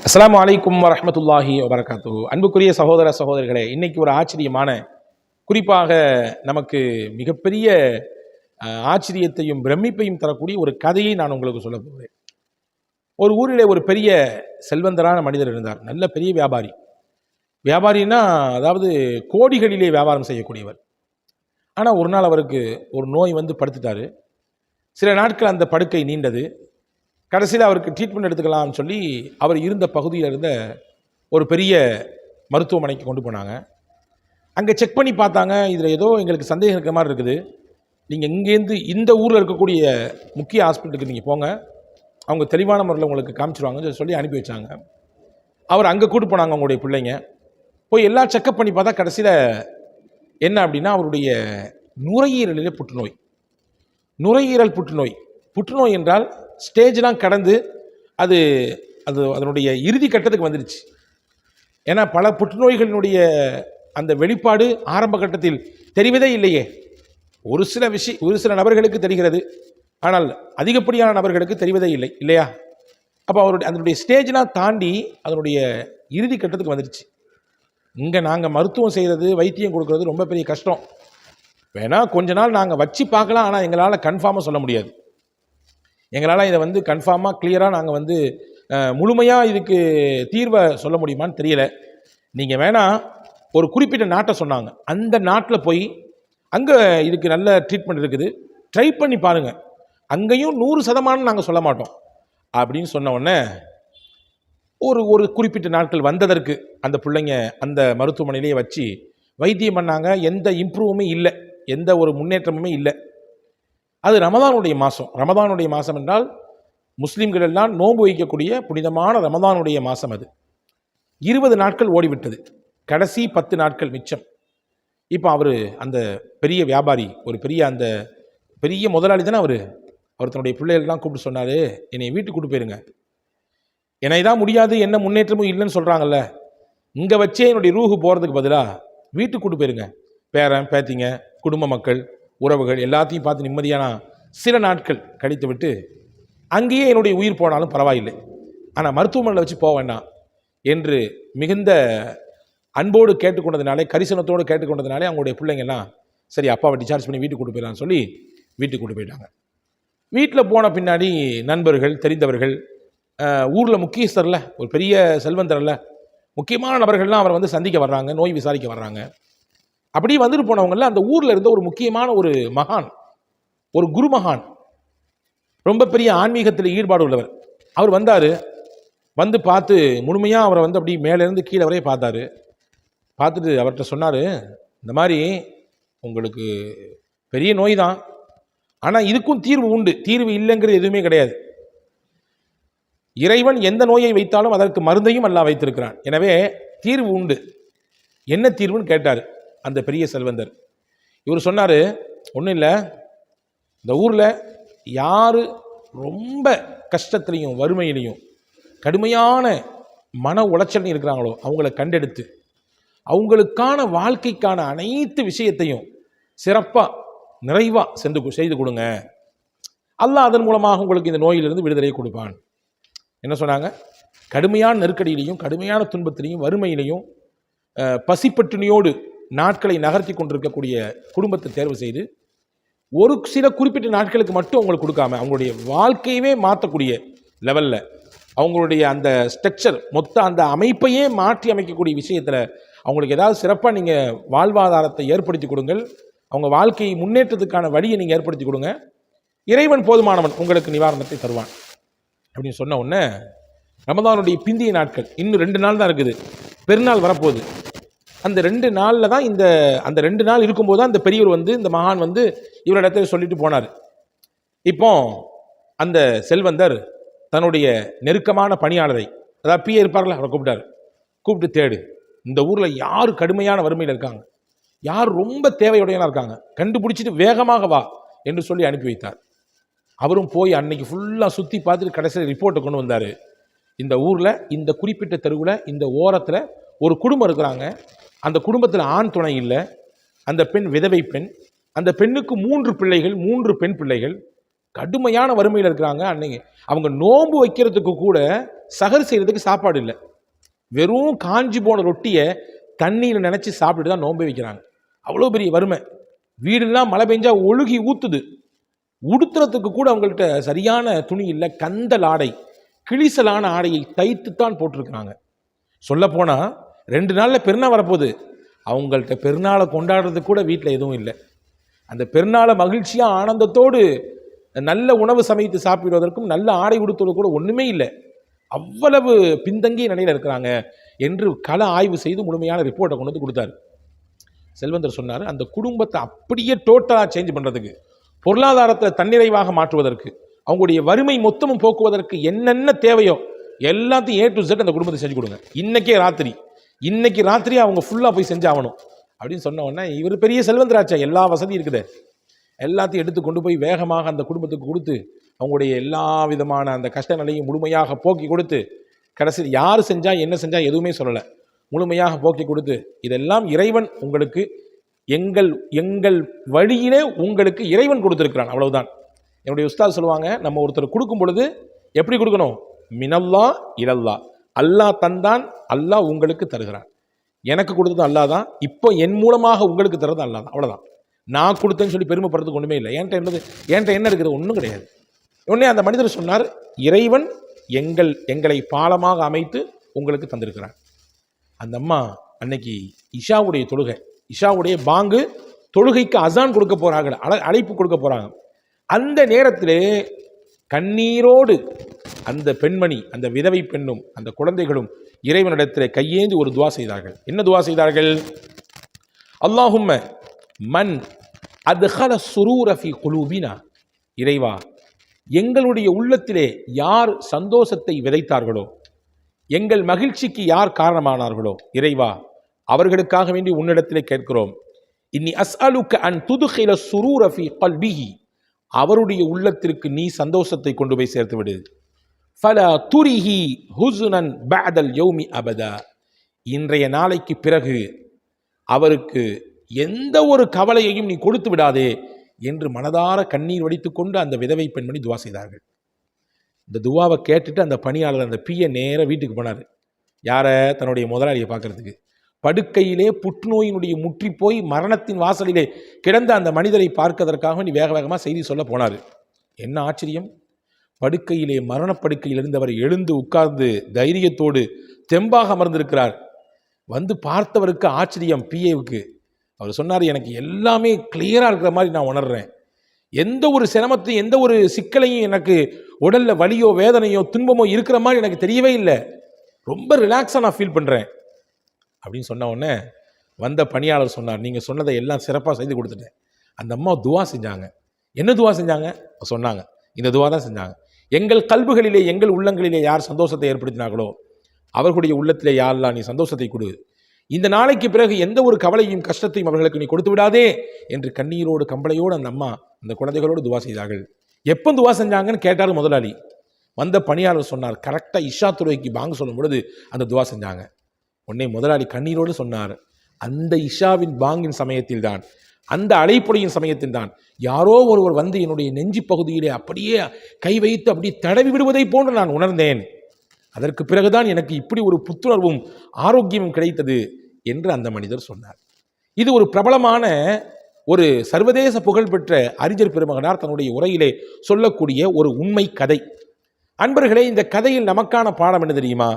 அஸ்ஸலாமு அலைக்கும் வரஹ்மத்துல்லாஹி வபரகாத்துஹு. அன்புக்குரிய சகோதர சகோதரிகளே, இன்னைக்கு ஒரு ஆச்சரியமான, குறிப்பாக நமக்கு மிகப்பெரிய ஆச்சரியத்தையும் பிரமிப்பையும் தரக்கூடிய ஒரு கதையை நான் உங்களுக்கு சொல்ல போகிறேன். ஒரு ஊரிலே ஒரு பெரிய செல்வந்தரான மனிதர் இருந்தார். நல்ல பெரிய வியாபாரி. வியாபாரின்னா அதாவது கோடிகளிலே வியாபாரம் செய்யக்கூடியவர். ஆனால் ஒரு நாள் அவருக்கு ஒரு நோய் வந்து படுத்துட்டாரு. சில நாட்கள் அந்த படுக்கை நீண்டது. கடைசியில் அவருக்கு ட்ரீட்மெண்ட் எடுத்துக்கலாம்னு சொல்லி அவர் இருந்த பகுதியில் இருந்த ஒரு பெரிய மருத்துவமனைக்கு கொண்டு போனாங்க. அங்கே செக் பண்ணி பார்த்தாங்க. இதில் ஏதோ எங்களுக்கு சந்தேகம் இருக்கிற மாதிரி இருக்குது, நீங்கள் இங்கேருந்து இந்த ஊரில் இருக்கக்கூடிய முக்கிய ஹாஸ்பிட்டலுக்கு நீங்கள் போங்க, அவங்க தெளிவான முறையில் உங்களுக்கு காமிச்சிருவாங்கன்னு சொல்லி அனுப்பி வச்சாங்க. அவர் அங்கே கூட்டு போனாங்க. அவங்களுடைய பிள்ளைங்க போய் எல்லாம் செக்கப் பண்ணி பார்த்தா கடைசியில் என்ன அப்படின்னா, அவருடைய நுரையீரலில் புற்றுநோய். நுரையீரல் புற்றுநோய். புற்றுநோய் என்றால் ஸ்டேஜ்லாம் கடந்து அது அது அதனுடைய இறுதி கட்டத்துக்கு வந்துடுச்சு. ஏன்னா பல புற்றுநோய்களினுடைய அந்த வெளிப்பாடு ஆரம்ப கட்டத்தில் தெரிவதே இல்லையே. ஒரு சில நபர்களுக்கு தெரிகிறது, ஆனால் அதிகப்படியான நபர்களுக்கு தெரிவதே இல்லை இல்லையா? அப்போ அதனுடைய ஸ்டேஜ்லாம் தாண்டி அதனுடைய இறுதி கட்டத்துக்கு வந்துடுச்சு. இங்கே நாங்கள் மருத்துவம் செய்கிறது, வைத்தியம் கொடுக்கறது ரொம்ப பெரிய கஷ்டம். வேணால் கொஞ்ச நாள் நாங்கள் வச்சு பார்க்கலாம், ஆனால் எங்களால் கன்ஃபார்மாக சொல்ல முடியாது. எங்களால் இதை வந்து கன்ஃபார்மாக கிளியராக நாங்கள் முழுமையாக இதுக்கு தீர்வை சொல்ல முடியுமான்னு தெரியலை. நீங்கள் வேணால் ஒரு குறிப்பிட்ட நாட்டை சொன்னாங்க, அந்த நாட்டில் போய் அங்கே இதுக்கு நல்ல ட்ரீட்மெண்ட் இருக்குது, ட்ரை பண்ணி பாருங்கள், அங்கேயும் 100% நாங்கள் சொல்ல மாட்டோம் அப்படின்னு சொன்ன உடனே ஒரு குறிப்பிட்ட நாட்கள் வந்ததற்கு அந்த பிள்ளைங்க அந்த மருத்துவமனையிலேயே வச்சு வைத்தியம் பண்ணாங்க. எந்த இம்ப்ரூவுமே இல்லை, எந்த ஒரு முன்னேற்றமுமே இல்லை. அது ரமதானுடைய மாதம். ரமதானுடைய மாதம் என்றால் முஸ்லீம்கள் எல்லாம் நோன்பு வைக்கக்கூடிய புனிதமான ரமதானுடைய மாதம். அது 20 நாட்கள் ஓடிவிட்டது, கடைசி 10 நாட்கள் மிச்சம். இப்போ அவர் அந்த பெரிய வியாபாரி, ஒரு அந்த பெரிய முதலாளி தானே அவர் தன்னுடைய பிள்ளைகள்லாம் கூப்பிட்டு சொன்னார், என்னை வீட்டுக்கு கூப்பிட்டு போயிருங்க, என்னை தான் முடியாது, என்ன முன்னேற்றமும் இல்லைன்னு சொல்கிறாங்கல்ல, இங்கே வச்சே என்னுடைய ரூஹு போகிறதுக்கு பதிலாக வீட்டுக்கு கூப்பிட்டு போயிருங்க. பேரன் பேத்திங்க, குடும்ப மக்கள், உறவுகள் எல்லாத்தையும் பார்த்து நிம்மதியான சில நாட்கள் கழித்து விட்டு அங்கேயே என்னுடைய உயிர் போனாலும் பரவாயில்லை, ஆனால் மருத்துவமனையில் வச்சு போக வேண்டாம் என்று மிகுந்த அன்போடு கேட்டுக்கொண்டதுனாலே, கரிசனத்தோடு கேட்டுக்கொண்டதுனாலே அவங்களுடைய பிள்ளைங்கள்லாம் சரி அப்பாவை டிசார்ஜ் பண்ணி வீட்டுக்கு கூட்டு போயிடலான்னு சொல்லி வீட்டுக்கு கூட்டு போயிட்டாங்க. வீட்டில் போன பின்னாடி நண்பர்கள், தெரிந்தவர்கள், ஊரில் முக்கியஸ்தரில் ஒரு பெரிய செல்வந்தரில் முக்கியமான நபர்கள்லாம் அவரை சந்திக்க வர்றாங்க, நோய் விசாரிக்க வர்றாங்க. அப்படி வந்துட்டு போனவங்கள அந்த ஊரில் இருந்த ஒரு முக்கியமான ஒரு மகான், ஒரு குருமகான், ரொம்ப பெரிய ஆன்மீகத்தில் ஈடுபாடு உள்ளவர், அவர் வந்தார். வந்து பார்த்து முழுமையாக அவரை அப்படி மேலேருந்து கீழே வரையே பார்த்தாரு. பார்த்துட்டு அவர்கிட்ட சொன்னார், இந்த மாதிரி உங்களுக்கு பெரிய நோய் தான், ஆனால் இதுக்கும் தீர்வு உண்டு, தீர்வு இல்லைங்கிறது எதுவுமே கிடையாது. இறைவன் எந்த நோயை வைத்தாலும் அதற்கு மருந்தையும் அல்லாஹ் வைத்திருக்கிறான், எனவே தீர்வு உண்டு. என்ன தீர்வுன்னு கேட்டார் அந்த பெரிய செல்வந்தர். இவர் சொன்னார், ஒன்றும் இல்லை, இந்த ஊரில் யார் ரொம்ப கஷ்டத்துலையும் வறுமையிலையும் கடுமையான மன உளைச்சல் இருக்கிறாங்களோ அவங்கள கண்டெடுத்து அவங்களுக்கான வாழ்க்கைக்கான அனைத்து விஷயத்தையும் சிறப்பாக நிறைவாக செய்து கொடுங்க, அல்லாஹ் அதன் மூலமாக உங்களுக்கு இந்த நோயிலிருந்து விடுதலை கொடுப்பான். என்ன சொன்னாங்க? கடுமையான நெருக்கடியிலையும் கடுமையான துன்பத்திலையும் வறுமையிலையும் பசிப்பட்டினியோடு நாட்களை நகர்த்தி கொண்டிருக்கக்கூடிய குடும்பத்தை தேர்வு செய்து ஒரு சில குறிப்பிட்ட நாட்களுக்கு மட்டும் அவங்களுக்கு கொடுக்காம அவங்களுடைய வாழ்க்கையவே மாற்றக்கூடிய லெவலில் அவங்களுடைய அந்த ஸ்ட்ரக்சர், மொத்த அந்த அமைப்பையே மாற்றி அமைக்கக்கூடிய விஷயத்தில் அவங்களுக்கு ஏதாவது சிறப்பாக நீங்கள் வாழ்வாதாரத்தை ஏற்படுத்தி கொடுங்கள், அவங்க வாழ்க்கை முன்னேற்றத்துக்கான வழியை நீங்கள் ஏற்படுத்தி கொடுங்க, இறைவன் போதுமானவன் உங்களுக்கு நிவாரணத்தை தருவான் அப்படின்னு சொன்ன உடனே ரமதானுடைய பிந்திய நாட்கள் இன்னும் 2 நாள் தான் இருக்குது, பெருநாள் வரப்போகுது. அந்த 2 நாளில் தான் அந்த 2 நாள் இருக்கும்போது தான் இந்த பெரியவர் இந்த மகான் இவரிடத்தை சொல்லிட்டு போனார். இப்போ அந்த செல்வந்தர் தன்னுடைய நெருக்கமான பணியாளரை, அதாவது பிஏ இருப்பார்களா, அவரை கூப்பிட்டு தேடு, இந்த ஊரில் யார் கடுமையான வறுமையில் இருக்காங்க, யார் ரொம்ப தேவையுடையனா இருக்காங்க, கண்டுபிடிச்சிட்டு வேகமாக வா என்று சொல்லி அனுப்பி வைத்தார். அவரும் போய் அன்னைக்கு ஃபுல்லாக சுற்றி பார்த்துட்டு கடைசியில் ரிப்போர்ட்டை கொண்டு வந்தார். இந்த ஊரில் இந்த குறிப்பிட்ட தெருவில் இந்த ஓரத்தில் ஒரு குடும்பம் இருக்கிறாங்க, அந்த குடும்பத்தில் ஆண் துணை இல்லை, அந்த பெண் விதவை பெண், அந்த பெண்ணுக்கு 3 பிள்ளைகள், 3 பெண் பிள்ளைகள், கடுமையான வறுமையில் இருக்கிறாங்க. அன்னைக்கு அவங்க நோன்பு வைக்கிறதுக்கு கூட சகர் செய்யறதுக்கு சாப்பாடு இல்லை. வெறும் காஞ்சி போன ரொட்டியை தண்ணியில் நினைச்சு சாப்பிட்டுட்டு தான் நோன்பு வைக்கிறாங்க. அவ்வளோ பெரிய வறுமை. வீடெல்லாம் மழை பெஞ்சா ஒழுகி ஊத்துது. உடுத்துறதுக்கு கூட அவங்கள்ட்ட சரியான துணி இல்லை. கந்தல் ஆடை, கிழிசலான ஆடையை தைத்துத்தான் போட்டிருக்கிறாங்க. சொல்ல போனா 2 நாளில் பெருநாள் வரப்போகுது. அவங்கள்ட்ட பெருநாளை கொண்டாடுறதுக்கு கூட வீட்டில் எதுவும் இல்லை. அந்த பெருநாளை மகிழ்ச்சியாக ஆனந்தத்தோடு நல்ல உணவு சமைத்து சாப்பிடுவதற்கும் நல்ல ஆடை உடுத்துவது கூட ஒன்றுமே இல்லை. அவ்வளவு பின்தங்கிய நிலையில் இருக்கிறாங்க என்று கள ஆய்வு செய்து முழுமையான ரிப்போர்ட்டை கொண்டு வந்து கொடுத்தாரு. செல்வந்தர் சொன்னார், அந்த குடும்பத்தை அப்படியே டோட்டலாக சேஞ்ச் பண்ணுறதுக்கு, பொருளாதாரத்தை தன்னிறைவாக மாற்றுவதற்கு, அவங்களுடைய வறுமை மொத்தமும் போக்குவதற்கு என்னென்ன தேவையோ எல்லாத்தையும் A to Z அந்த குடும்பத்தை செஞ்சு கொடுங்க. இன்னைக்கு ராத்திரி அவங்க ஃபுல்லாக போய் செஞ்சாகணும் அப்படின்னு சொன்ன உடனே, இவர் பெரிய செல்வந்தராச்சா, எல்லா வசதியும் இருக்குது, எல்லாத்தையும் எடுத்து கொண்டு போய் வேகமாக அந்த குடும்பத்துக்கு கொடுத்து அவங்களுடைய எல்லா விதமான அந்த கஷ்ட நிலையும் முழுமையாக போக்கி கொடுத்து, கடைசியில் யார் செஞ்சா என்ன செஞ்சா எதுவுமே சொல்லலை, முழுமையாக போக்கி கொடுத்து, இதெல்லாம் இறைவன் உங்களுக்கு எங்கள் வழியிலே உங்களுக்கு இறைவன் கொடுத்திருக்கிறான், அவ்வளவுதான். என்னுடைய உஸ்தாத் சொல்லுவாங்க, நம்ம ஒருத்தர் கொடுக்கும் பொழுது எப்படி கொடுக்கணும்? மினல்லா இலல்லா, அல்லாஹ் தந்தான், அல்லாஹ் உங்களுக்கு தருகிறான். எனக்கு கொடுத்தது அல்லாஹ் தான், இப்போ என் மூலமாக உங்களுக்கு தர்றது அல்லாஹ் தான், அவ்வளோதான். நான் கொடுத்தேன்னு சொல்லி பெருமைப்படுறதுக்கு ஒன்றுமே இல்லை. என்கிட்ட என்ன இருக்குது? ஒன்றும் கிடையாது. உடனே அந்த மனிதர் சொன்னார், இறைவன் எங்களை பாலமாக அமைத்து உங்களுக்கு தந்திருக்கிறான். அந்த அம்மா அன்னைக்கு இஷாவுடைய தொழுகை, இஷாவுடைய பாங்கு தொழுகைக்கு அசான் கொடுக்க போறாங்க, அழைப்பு கொடுக்க போறாங்க. அந்த நேரத்திலே கண்ணீரோடு அந்த பெண்மணி, அந்த விதவை பெண்ணும் அந்த குழந்தைகளும் இறைவனிடத்தில் கையேந்தி ஒரு துவா செய்தார்கள். என்ன துவா செய்தார்கள்? அல்லாஹும்ம மன் அத்கல சுரூர ஃபீ குலூபினா, இறைவா எங்களுடைய உள்ளத்திலே யார் சந்தோஷத்தை விதைத்தார்களோ, எங்கள் மகிழ்ச்சிக்கு யார் காரணமானார்களோ, இறைவா அவர்களுக்காக வேண்டி உன்னிடத்திலே கேட்கிறோம். இன்னி அஸ்அலுக அன் துத்கில சுரூர ஃபீ கல்பிஹி, அவருடைய உள்ளத்திற்கு நீ சந்தோஷத்தை கொண்டு போய் சேர்த்து விடு. ஃபலா துரிஹி ஹுஸ்னன் பஅதல் யௌமி அபதா, இன்றைய நாளைக்கு பிறகு அவருக்கு எந்த ஒரு கவலையையும் நீ கொடுத்து விடாதே என்று மனதார கண்ணீர் வடித்துக்கொண்டு அந்த விதவை பெண்மணி துவா செய்தார்கள். இந்த துவாவை கேட்டுட்டு அந்த பணியாளர், அந்த பிஏ நேர வீட்டுக்கு போனார். யாரை? தன்னுடைய முதலாளியை பார்க்கறதுக்கு. படுக்கையிலே புற்றுநோயினுடைய முற்றி போய் மரணத்தின் வாசலிலே கிடந்த அந்த மனிதரை பார்க்கதற்காக நீ வேக வேகமாக செய்தி சொல்ல போனார். என்ன ஆச்சரியம்! படுக்கையிலே, மரணப்படுக்கையில் இருந்தவர் எழுந்து உட்கார்ந்து தைரியத்தோடு தெம்பாக அமர்ந்திருக்கிறார். வந்து பார்த்தவருக்கு ஆச்சரியம். பிஏவுக்கு அவர் சொன்னார், எனக்கு எல்லாமே கிளியராக இருக்கிற மாதிரி நான் உணர்றேன், எந்த ஒரு சிரமத்தையும் எந்த ஒரு சிக்கலையும் எனக்கு உடல்ல வலியோ வேதனையோ துன்பமோ இருக்கிற மாதிரி எனக்கு தெரியவே இல்லை, ரொம்ப ரிலாக்ஸாக நான் ஃபீல் பண்ணுறேன் அப்படின்னு சொன்ன உடனே வந்த பணியாளர் சொன்னார், நீங்கள் சொன்னதை எல்லாம் சிறப்பாக செய்து கொடுத்துட்டேன். அந்த அம்மா துவா செஞ்சாங்க. என்ன துவா செஞ்சாங்க? சொன்னாங்க, இந்த துவா தான் செஞ்சாங்க. எங்கள் கல்புகளிலே, எங்கள் உள்ளங்களிலே யார் சந்தோஷத்தை ஏற்படுத்தினார்களோ அவர்களுடைய உள்ளத்திலே யாரெல்லாம் நீ சந்தோஷத்தை கொடு, இந்த நாளைக்கு பிறகு எந்த ஒரு கவலையும் கஷ்டத்தையும் அவர்களுக்கு நீ கொடுத்து விடாதே என்று கண்ணீரோடு கம்பளையோடு அந்த அம்மா அந்த குழந்தைகளோடு துவா செய்தார்கள். எப்போ துவா செஞ்சாங்கன்னு கேட்டார் முதலாளி. வந்த பணியாளர் சொன்னார், கரெக்டாக இஷா துறைக்கு பாங்க சொல்லும் பொழுது அந்த துவா செஞ்சாங்க. உடனே முதலாளி கண்ணீரோடு சொன்னார், அந்த இஷாவின் பாங்கின் சமயத்தில் தான், அந்த அழைப்புடையின் சமயத்தில் தான் யாரோ ஒருவர் வந்து என்னுடைய நெஞ்சி பகுதியிலே அப்படியே கை வைத்து அப்படி தடவி விடுவதை போன்று நான் உணர்ந்தேன். அதற்கு பிறகுதான் எனக்கு இப்படி ஒரு புத்துணர்வும் ஆரோக்கியமும் கிடைத்தது என்று அந்த மனிதர் சொன்னார். இது ஒரு பிரபலமான ஒரு சர்வதேச புகழ்பெற்ற அறிஞர் பெருமகனார் தன்னுடைய உரையிலே சொல்லக்கூடிய ஒரு உண்மை கதை. அன்பர்களே, இந்த கதையில் நமக்கான பாடம் என்ன தெரியுமா?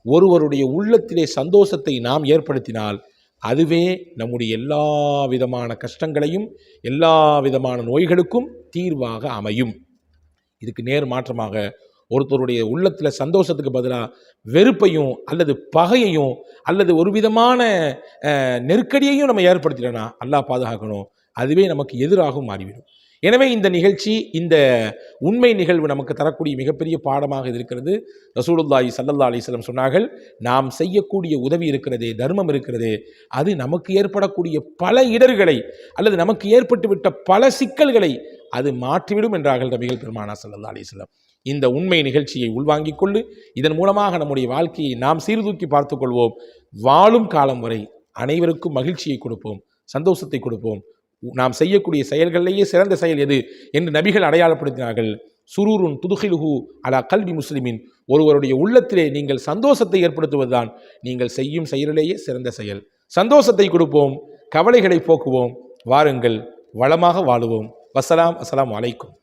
ஒருவருடைய உள்ளத்திலே சந்தோஷத்தை நாம் ஏற்படுத்தினால் அதுவே நம்முடைய எல்லா விதமான கஷ்டங்களையும் எல்லா விதமான நோய்களுக்கும் தீர்வாக அமையும். இதுக்கு நேர் மாற்றமாக ஒருத்தருடைய உள்ளத்தில் சந்தோஷத்துக்கு பதிலாக வெறுப்பையும் அல்லது பகையையும் அல்லது ஒரு விதமான நெருக்கடியையும் நம்ம ஏற்படுத்திட்டோன்னா அல்லாஹ் பாதுகாக்கணும், அதுவே நமக்கு எதிராகவும் மாறிவிடும். எனவே இந்த நிகழ்ச்சி, இந்த உண்மை நிகழ்வு நமக்கு தரக்கூடிய மிகப்பெரிய பாடமாக இருக்கிறது. ரசூலுல்லாஹி ஸல்லல்லாஹு அலைஹி வஸல்லம் சொன்னார்கள், நாம் செய்யக்கூடிய உதவி இருக்கிறதே, தர்மம் இருக்கிறதே, அது நமக்கு ஏற்படக்கூடிய பல இடர்களை அல்லது நமக்கு ஏற்பட்டுவிட்ட பல சிக்கல்களை அது மாற்றிவிடும் என்றார்கள் நபிகள் பெருமானார் ஸல்லல்லாஹு அலைஹி வஸல்லம். இந்த உண்மை நிகழ்ச்சியை உள்வாங்கிக் கொண்டு இதன் மூலமாக நம்முடைய வாழ்க்கையை நாம் சீர்தூக்கி பார்த்துக் கொள்வோம். வாழும் காலம் வரை அனைவருக்கும் மகிழ்ச்சியை கொடுப்போம், சந்தோஷத்தை கொடுப்போம். நாம் செய்யக்கூடிய செயல்களிலேயே சிறந்த செயல் எது என்று நபிகள் அடையாளப்படுத்தினார்கள். சுரூருன் துதுகிலுஹு அலா கல்வி முஸ்லிமின், ஒருவருடைய உள்ளத்திலே நீங்கள் சந்தோஷத்தை ஏற்படுத்துவதுதான் நீங்கள் செய்யும் செயலிலேயே சிறந்த செயல். சந்தோஷத்தை கொடுப்போம், கவலைகளை போக்குவோம், வாருங்கள் வளமாக வாழுவோம். வஸ்ஸலாம். அஸ்ஸலாமு அலைக்கும்.